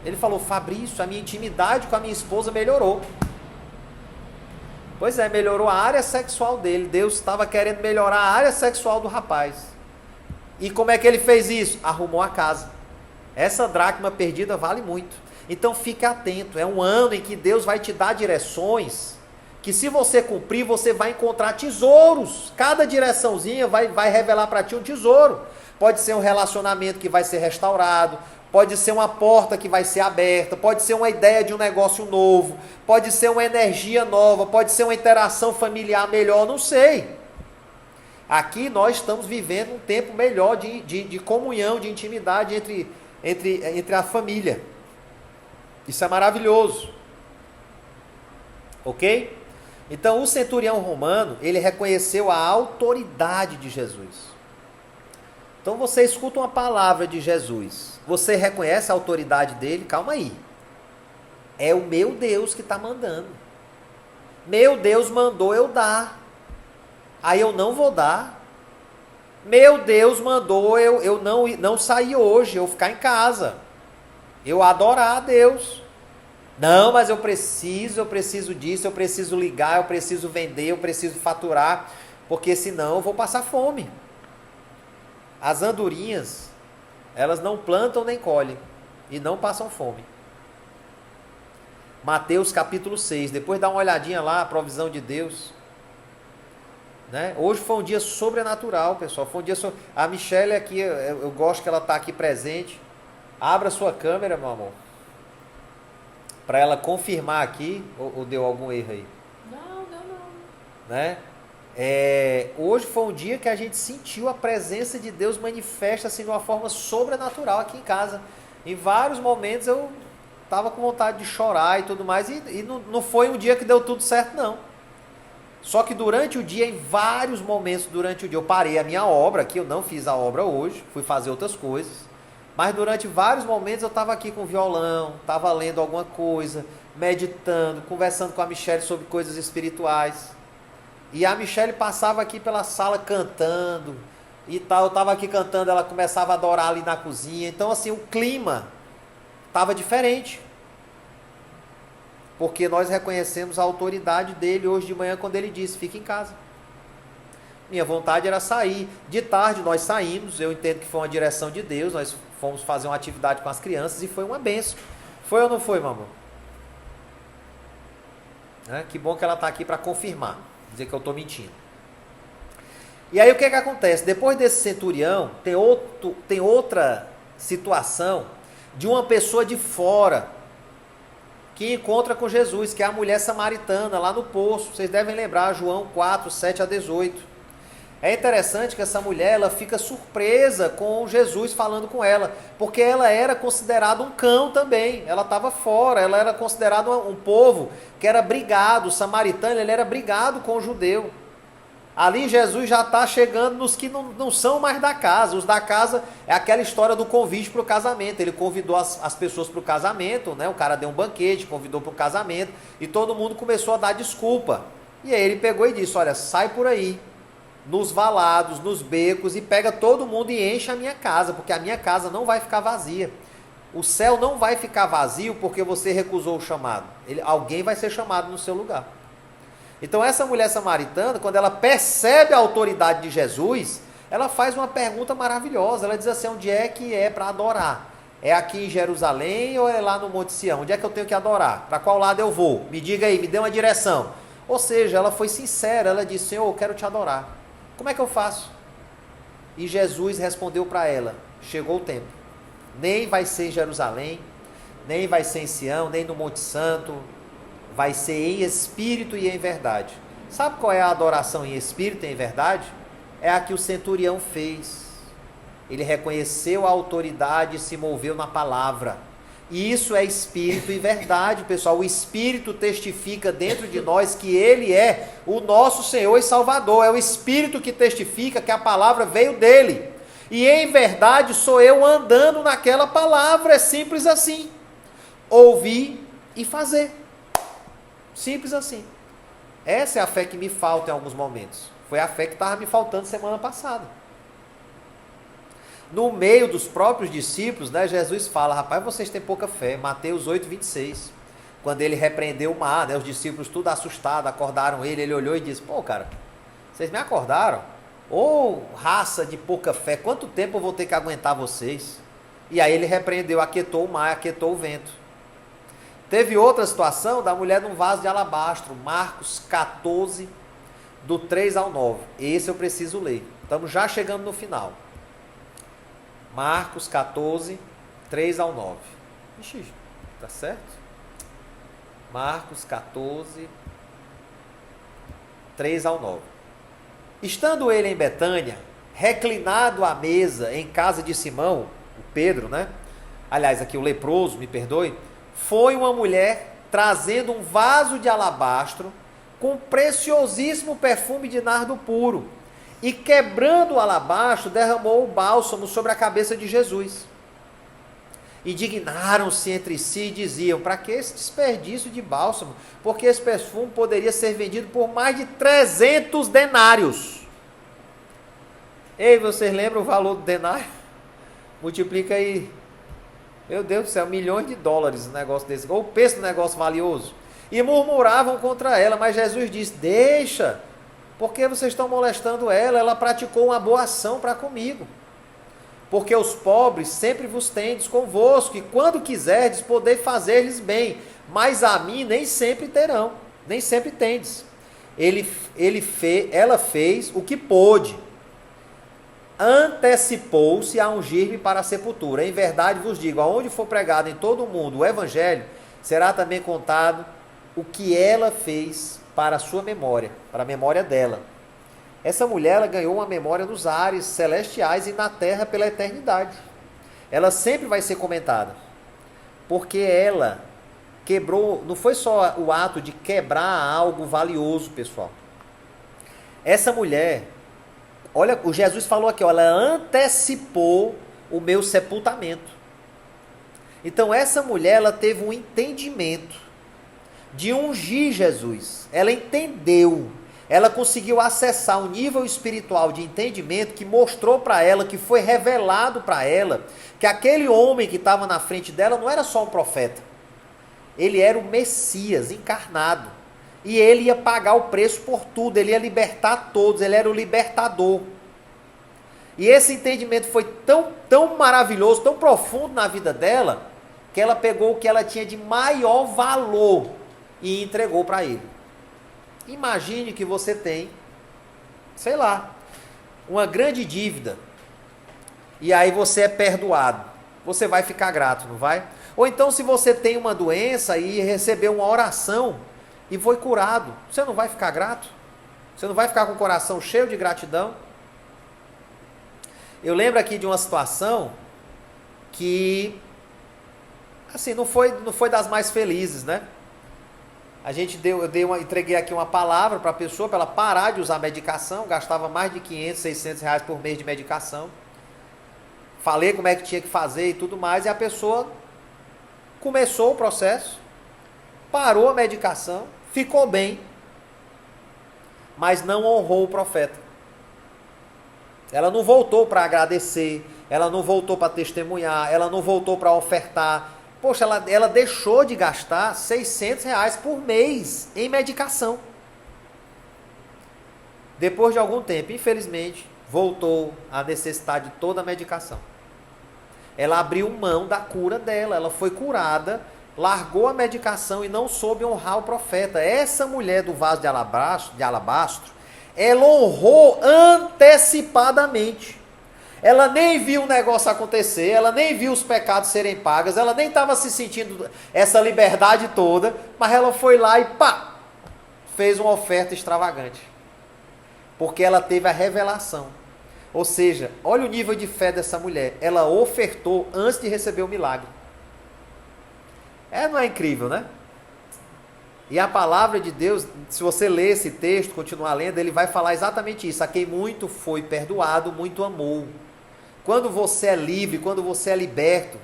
Ele falou: Fabrício, a minha intimidade com a minha esposa melhorou. Pois é, melhorou a área sexual dele. Deus estava querendo melhorar a área sexual do rapaz. E como é que ele fez isso? Arrumou a casa. Essa dracma perdida vale muito. Então fique atento, é um ano em que Deus vai te dar direções, que se você cumprir, você vai encontrar tesouros. Cada direçãozinha vai revelar para ti um tesouro. Pode ser um relacionamento que vai ser restaurado, pode ser uma porta que vai ser aberta, pode ser uma ideia de um negócio novo, pode ser uma energia nova, pode ser uma interação familiar melhor, não sei. Aqui nós estamos vivendo um tempo melhor de comunhão, de intimidade entre a família. Isso é maravilhoso. Ok? Então o centurião romano, ele reconheceu a autoridade de Jesus. Então você escuta uma palavra de Jesus, você reconhece a autoridade dele? Calma aí. É o meu Deus que está mandando. Meu Deus mandou eu dar. Aí eu não vou dar. Meu Deus mandou eu não sair hoje, eu ficar em casa. Eu adorar a Deus. Não, mas eu preciso disso, eu preciso ligar, eu preciso vender, eu preciso faturar, porque senão eu vou passar fome. As andorinhas, elas não plantam nem colhem e não passam fome. Mateus capítulo 6, depois dá uma olhadinha lá, a provisão de Deus. Né? Hoje foi um dia sobrenatural, pessoal. Foi um dia A Michelle aqui, eu gosto que ela está aqui presente. Abra sua câmera, meu amor, para ela confirmar aqui, ou deu algum erro aí? Não. Né? Hoje foi um dia que a gente sentiu a presença de Deus manifesta assim, de uma forma sobrenatural aqui em casa. Em vários momentos eu estava com vontade de chorar e tudo mais, e não foi um dia que deu tudo certo, não. Só que durante o dia, em vários momentos durante o dia, eu parei a minha obra aqui, eu não fiz a obra hoje, fui fazer outras coisas, mas durante vários momentos eu estava aqui com violão, estava lendo alguma coisa, meditando, conversando com a Michelle sobre coisas espirituais. E a Michelle passava aqui pela sala cantando e tal, eu estava aqui cantando, ela começava a adorar ali na cozinha. Então assim, o clima estava diferente. Porque nós reconhecemos a autoridade dele hoje de manhã quando ele disse: fique em casa. Minha vontade era sair. De tarde nós saímos, eu entendo que foi uma direção de Deus, nós fomos fazer uma atividade com as crianças e foi uma bênção. Foi ou não foi, mamãe? Que bom que ela está aqui para confirmar, dizer que eu estou mentindo. E aí o que acontece? Depois desse centurião, tem outra situação de uma pessoa de fora que encontra com Jesus, que é a mulher samaritana lá no poço. Vocês devem lembrar, João 4, 7 a 18. É interessante que essa mulher, ela fica surpresa com Jesus falando com ela, porque ela era considerada um cão também, ela estava fora, ela era considerada um povo que era brigado, o samaritano, ele era brigado com o judeu. Ali Jesus já está chegando nos que não são mais da casa. Os da casa é aquela história do convite para o casamento. Ele convidou as pessoas para o casamento, né? O cara deu um banquete, convidou para o casamento, e todo mundo começou a dar desculpa. E aí ele pegou e disse: olha, sai por aí, nos valados, nos becos, e pega todo mundo e enche a minha casa, porque a minha casa não vai ficar vazia. O céu não vai ficar vazio porque você recusou o chamado. Alguém vai ser chamado no seu lugar. Então essa mulher samaritana, quando ela percebe a autoridade de Jesus, ela faz uma pergunta maravilhosa. Ela diz assim: onde é que é para adorar? É aqui em Jerusalém ou é lá no Monte Sião? Onde é que eu tenho que adorar? Para qual lado eu vou? Me diga aí, me dê uma direção. Ou seja, ela foi sincera, ela disse: Senhor, eu quero te adorar. Como é que eu faço? E Jesus respondeu para ela: chegou o tempo. Nem vai ser em Jerusalém, nem vai ser em Sião, nem no Monte Santo. Vai ser em espírito e em verdade. Sabe qual é a adoração em espírito e em verdade? É a que o centurião fez. Ele reconheceu a autoridade e se moveu na palavra. Isso é espírito e verdade, pessoal. O espírito testifica dentro de nós que ele é o nosso Senhor e Salvador. É o espírito que testifica que a palavra veio dele. E em verdade sou eu andando naquela palavra. É simples assim. Ouvir e fazer. Simples assim. Essa é a fé que me falta em alguns momentos. Foi a fé que estava me faltando semana passada. No meio dos próprios discípulos, né, Jesus fala, rapaz, vocês têm pouca fé. Mateus 8, 26. Quando ele repreendeu o mar, né, os discípulos tudo assustados, acordaram ele, ele olhou e disse, pô, cara, vocês me acordaram? Ô, raça de pouca fé, quanto tempo eu vou ter que aguentar vocês? E aí ele repreendeu, aquietou o mar, aquietou o vento. Teve outra situação da mulher num vaso de alabastro, Marcos 14, do 3 ao 9. Esse eu preciso ler. Estamos já chegando no final. Marcos 14, 3 ao 9. Ixi, tá certo? Marcos 14, 3 ao 9. Estando ele em Betânia, reclinado à mesa em casa de Simão, o Pedro, né? Aliás, aqui o leproso, me perdoe. Foi uma mulher trazendo um vaso de alabastro com preciosíssimo perfume de nardo puro. E quebrando o alabastro, derramou o bálsamo sobre a cabeça de Jesus. Indignaram-se entre si e diziam, para que esse desperdício de bálsamo? Porque esse perfume poderia ser vendido por mais de 300 denários. Ei, vocês lembram o valor do denário? Multiplica aí. Meu Deus do céu, milhões de dólares um negócio desse. Ou o preço do negócio valioso. E murmuravam contra ela, mas Jesus disse, deixa, porque vocês estão molestando ela, ela praticou uma boa ação para comigo. Porque os pobres sempre vos tendes convosco, e quando quiserdes, poder fazer-lhes bem, mas a mim nem sempre terão, nem sempre tendes. Ela fez o que pôde, antecipou-se a ungir-me para a sepultura. Em verdade vos digo, aonde for pregado em todo o mundo o evangelho, será também contado o que ela fez para a sua memória, para a memória dela. Essa mulher, ela ganhou uma memória nos ares celestiais e na terra pela eternidade. Ela sempre vai ser comentada, porque ela quebrou, não foi só o ato de quebrar algo valioso, pessoal. Essa mulher, olha, o Jesus falou aqui, ela antecipou o meu sepultamento. Então essa mulher, ela teve um entendimento de ungir Jesus. Ela entendeu, ela conseguiu acessar um nível espiritual de entendimento que mostrou para ela, que foi revelado para ela, que aquele homem que estava na frente dela não era só um profeta. Ele era o Messias encarnado. E ele ia pagar o preço por tudo, ele ia libertar todos, ele era o libertador. E esse entendimento foi tão maravilhoso, tão profundo na vida dela, que ela pegou o que ela tinha de maior valor e entregou para ele. Imagine que você tem, sei lá, uma grande dívida, e aí você é perdoado. Você vai ficar grato, não vai? Ou então se você tem uma doença e recebeu uma oração e foi curado, você não vai ficar grato? Você não vai ficar com o coração cheio de gratidão? Eu lembro aqui de uma situação que, assim, não foi das mais felizes, né? Entreguei aqui uma palavra para a pessoa, para ela parar de usar medicação, gastava mais de 500, 600 reais por mês de medicação. Falei como é que tinha que fazer e tudo mais, e a pessoa começou o processo, parou a medicação, ficou bem, mas não honrou o profeta. Ela não voltou para agradecer, ela não voltou para testemunhar, ela não voltou para ofertar. Poxa, ela deixou de gastar 600 reais por mês em medicação. Depois de algum tempo, infelizmente, voltou a necessitar de toda a medicação. Ela abriu mão da cura dela, ela foi curada, largou a medicação e não soube honrar o profeta. Essa mulher do vaso de alabastro, ela honrou antecipadamente. Ela nem viu o negócio acontecer, ela nem viu os pecados serem pagos, ela nem estava se sentindo essa liberdade toda, mas ela foi lá e pá, fez uma oferta extravagante. Porque ela teve a revelação. Ou seja, olha o nível de fé dessa mulher. Ela ofertou antes de receber o milagre. Não é incrível, né? E a palavra de Deus, se você ler esse texto, continuar lendo, ele vai falar exatamente isso. A quem muito foi perdoado, muito amou. Quando você é livre, quando você é liberto,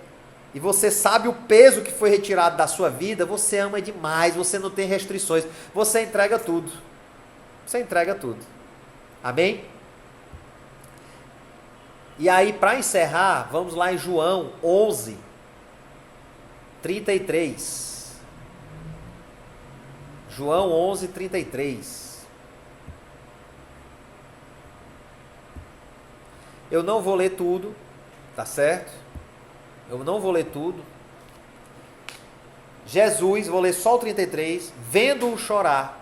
e você sabe o peso que foi retirado da sua vida, você ama demais, você não tem restrições, você entrega tudo. Você entrega tudo. Amém? E aí, para encerrar, vamos lá em João 11, 33. João 11, 33. Eu não vou ler tudo, tá certo? Eu não vou ler tudo. Jesus, vou ler só o 33, vendo-o chorar,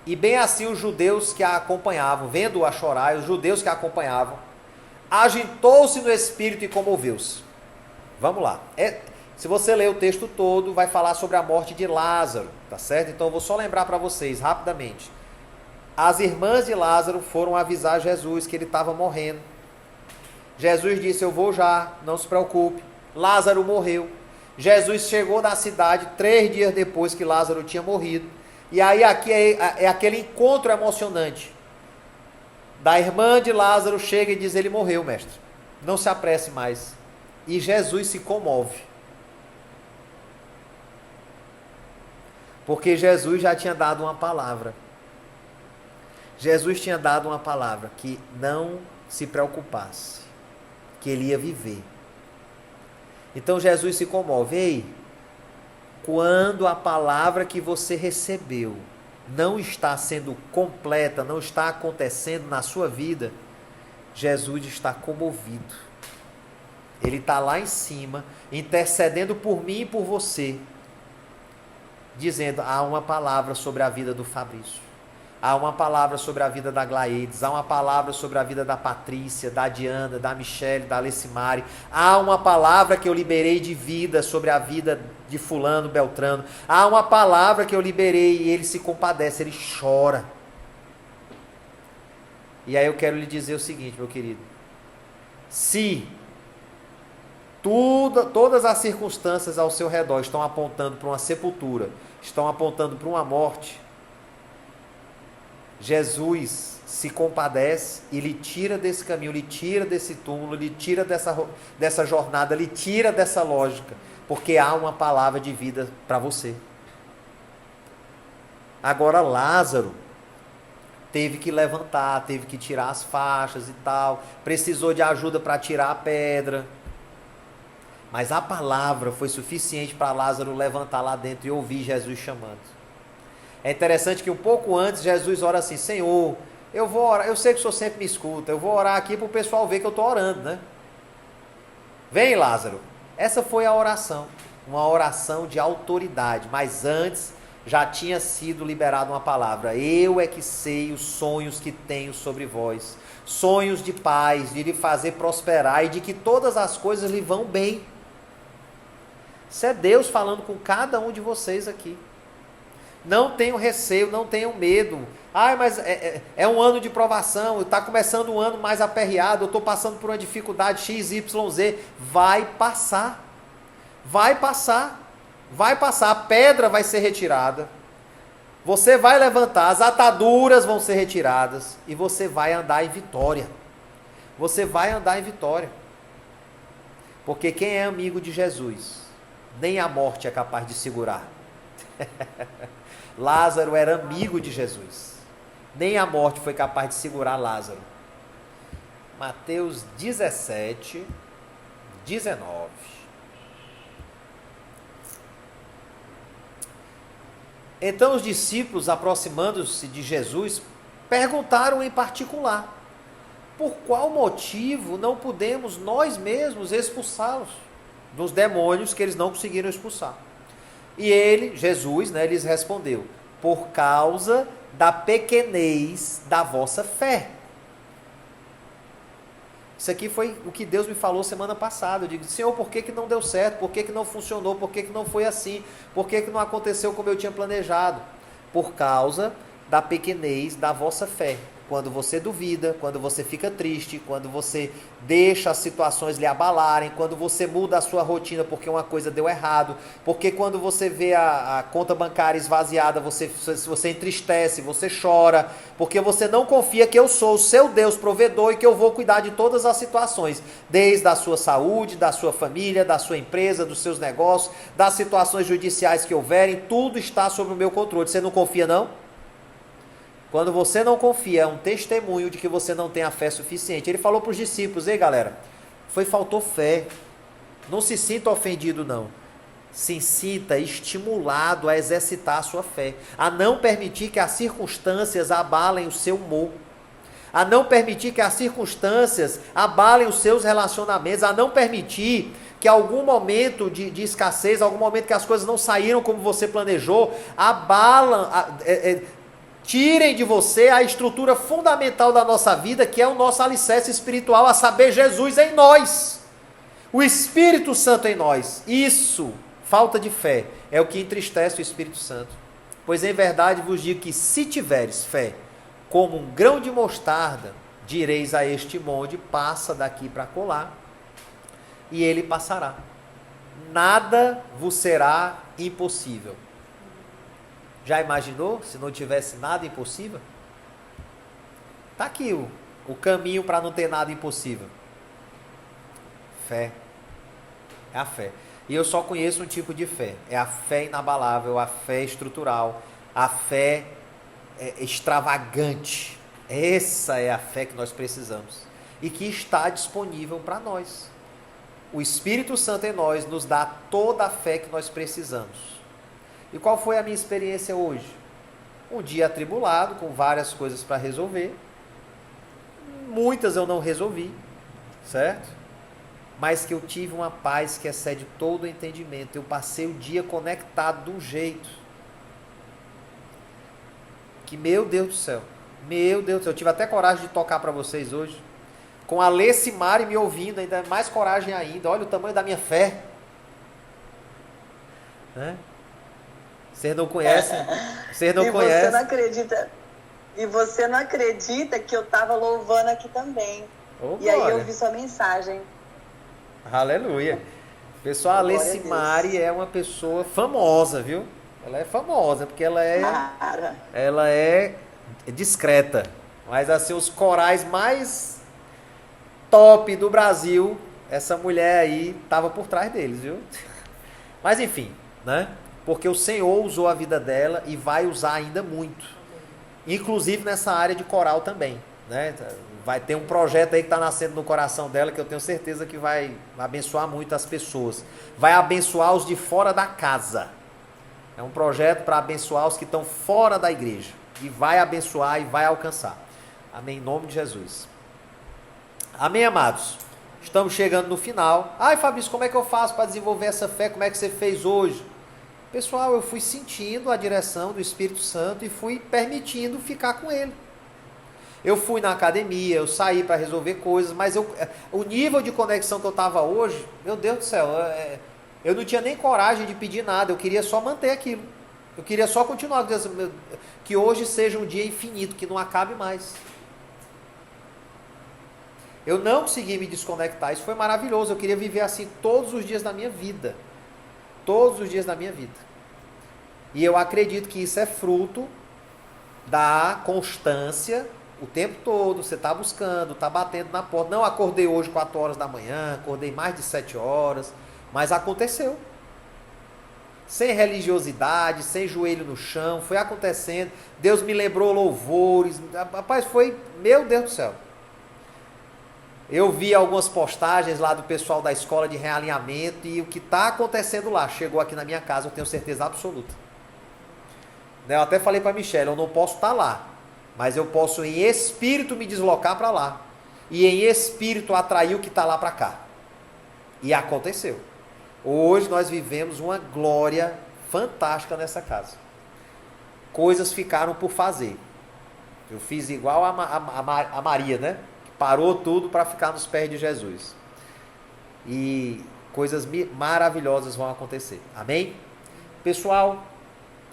e bem assim os judeus que a acompanhavam, vendo-a chorar, os judeus que a acompanhavam, agitou-se no espírito e comoveu-se. Vamos lá. Se você ler o texto todo, vai falar sobre a morte de Lázaro, tá certo? Então eu vou só lembrar para vocês, rapidamente. As irmãs de Lázaro foram avisar Jesus que ele estava morrendo. Jesus disse, eu vou já, não se preocupe. Lázaro morreu. Jesus chegou na cidade 3 dias depois que Lázaro tinha morrido. E aí aqui é aquele encontro emocionante. Da irmã de Lázaro chega e diz, ele morreu, mestre. Não se apresse mais. E Jesus se comove. Porque Jesus já tinha dado uma palavra. Jesus tinha dado uma palavra que não se preocupasse, que ele ia viver. Então Jesus se comove. Ei, quando a palavra que você recebeu não está sendo completa, não está acontecendo na sua vida, Jesus está comovido. Ele está lá em cima, intercedendo por mim e por você, dizendo, há uma palavra sobre a vida do Fabrício, há uma palavra sobre a vida da Glaedes, há uma palavra sobre a vida da Patrícia, da Diana, da Michele, da Alecimari, há uma palavra que eu liberei de vida sobre a vida de fulano, Beltrano, há uma palavra que eu liberei e ele se compadece, ele chora. E aí eu quero lhe dizer o seguinte, meu querido, se todas as circunstâncias ao seu redor estão apontando para uma sepultura, estão apontando para uma morte, Jesus se compadece e lhe tira desse caminho, lhe tira desse túmulo, lhe tira dessa jornada, lhe tira dessa lógica, porque há uma palavra de vida para você. Agora Lázaro teve que levantar, teve que tirar as faixas e tal, precisou de ajuda para tirar a pedra, mas a palavra foi suficiente para Lázaro levantar lá dentro e ouvir Jesus chamando. É interessante que um pouco antes Jesus ora assim, Senhor, eu vou orar, eu sei que o Senhor sempre me escuta, eu vou orar aqui para o pessoal ver que eu estou orando, né? Vem Lázaro. Essa foi a oração, uma oração de autoridade, mas antes já tinha sido liberada uma palavra, eu é que sei os sonhos que tenho sobre vós, sonhos de paz, de lhe fazer prosperar e de que todas as coisas lhe vão bem. Isso é Deus falando com cada um de vocês aqui. Não tenham receio, não tenham medo. Mas é um ano de provação, está começando um ano mais aperreado, eu estou passando por uma dificuldade XYZ. Vai passar. Vai passar. Vai passar. A pedra vai ser retirada. Você vai levantar, as ataduras vão ser retiradas e você vai andar em vitória. Você vai andar em vitória. Porque quem é amigo de Jesus, nem a morte é capaz de segurar. Lázaro era amigo de Jesus. Nem a morte foi capaz de segurar Lázaro. Mateus 17, 19. Então os discípulos, aproximando-se de Jesus, perguntaram em particular, por qual motivo não pudemos nós mesmos expulsá-los dos demônios que eles não conseguiram expulsar? E ele, Jesus, lhes respondeu, por causa da pequenez da vossa fé. Isso aqui foi o que Deus me falou semana passada. Eu digo, Senhor, por que não deu certo? Por que não funcionou? Por que não foi assim? Por que não aconteceu como eu tinha planejado? Por causa da pequenez da vossa fé. quando você duvida, quando você fica triste, quando você deixa as situações lhe abalarem, quando você muda a sua rotina porque uma coisa deu errado, porque quando você vê a conta bancária esvaziada, você entristece, você chora, porque você não confia que eu sou o seu Deus provedor e que eu vou cuidar de todas as situações, desde a sua saúde, da sua família, da sua empresa, dos seus negócios, das situações judiciais que houverem, tudo está sob o meu controle. Você não confia, não? Quando você não confia, é um testemunho de que você não tem a fé suficiente. Ele falou para os discípulos: ei galera, faltou fé. Não se sinta ofendido não. Se sinta estimulado a exercitar a sua fé. A não permitir que as circunstâncias abalem o seu humor. A não permitir que as circunstâncias abalem os seus relacionamentos. A não permitir que algum momento de escassez, algum momento que as coisas não saíram como você planejou, tirem de você a estrutura fundamental da nossa vida, que é o nosso alicerce espiritual, a saber, Jesus em nós. O Espírito Santo em nós. Isso, falta de fé, é o que entristece o Espírito Santo. Pois em verdade vos digo que se tiveres fé, como um grão de mostarda, direis a este monte, passa daqui para colar, e ele passará. Nada vos será impossível. Já imaginou se não tivesse nada impossível? Está aqui o caminho para não ter nada impossível. Fé. É a fé. E eu só conheço um tipo de fé. É a fé inabalável, a fé estrutural, a fé extravagante. Essa é a fé que nós precisamos. E que está disponível para nós. O Espírito Santo em nós nos dá toda a fé que nós precisamos. E qual foi a minha experiência hoje? Um dia atribulado, com várias coisas para resolver. Muitas eu não resolvi, certo? Mas que eu tive uma paz que excede todo o entendimento. Eu passei o dia conectado de um jeito que, meu Deus do céu, eu tive até coragem de tocar para vocês hoje. Com a Lê Simari me ouvindo, ainda mais coragem ainda. Olha o tamanho da minha fé. Né? Vocês não conhecem? Vocês não conhecem? Você não acredita, e você não acredita que eu estava louvando aqui também. Oh, e aí eu vi sua mensagem. Aleluia. Pessoal, a Lê Simari é uma pessoa famosa, viu? Ela é famosa, porque ela é discreta. Mas assim, os corais mais top do Brasil, essa mulher aí estava por trás deles, viu? Mas enfim, né? Porque o Senhor usou a vida dela e vai usar ainda muito. Inclusive nessa área de coral também, né? Vai ter um projeto aí que está nascendo no coração dela, que eu tenho certeza que vai abençoar muito as pessoas. Vai abençoar os de fora da casa. É um projeto para abençoar os que estão fora da igreja. E vai abençoar e vai alcançar. Amém, em nome de Jesus. Amém, amados? Estamos chegando no final. Ai, Fabrício, como é que eu faço para desenvolver essa fé? Como é que você fez hoje? Pessoal, eu fui sentindo a direção do Espírito Santo e fui permitindo ficar com ele. Eu fui na academia, eu saí para resolver coisas, mas o nível de conexão que eu estava hoje, meu Deus do céu, eu não tinha nem coragem de pedir nada, eu queria só manter aquilo. Eu queria só continuar, que hoje seja um dia infinito, que não acabe mais. Eu não consegui me desconectar, isso foi maravilhoso, eu queria viver assim todos os dias da minha vida. Todos os dias da minha vida. E eu acredito que isso é fruto da constância, o tempo todo, você está buscando, está batendo na porta. Não acordei hoje 4 horas da manhã, acordei mais de 7 horas, mas aconteceu. Sem religiosidade, sem joelho no chão, foi acontecendo. Deus me lembrou louvores. Rapaz, foi, meu Deus do céu. Eu vi algumas postagens lá do pessoal da escola de realinhamento e o que está acontecendo lá chegou aqui na minha casa, eu tenho certeza absoluta. Eu até falei para a Michelle, eu não posso estar lá, mas eu posso em espírito me deslocar para lá e em espírito atrair o que está lá para cá. E aconteceu. Hoje nós vivemos uma glória fantástica nessa casa. Coisas ficaram por fazer. Eu fiz igual a Maria, né? Parou tudo para ficar nos pés de Jesus. E coisas maravilhosas vão acontecer. Amém? Pessoal,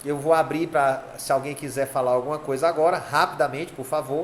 eu vou abrir para, se alguém quiser falar alguma coisa agora, rapidamente, por favor.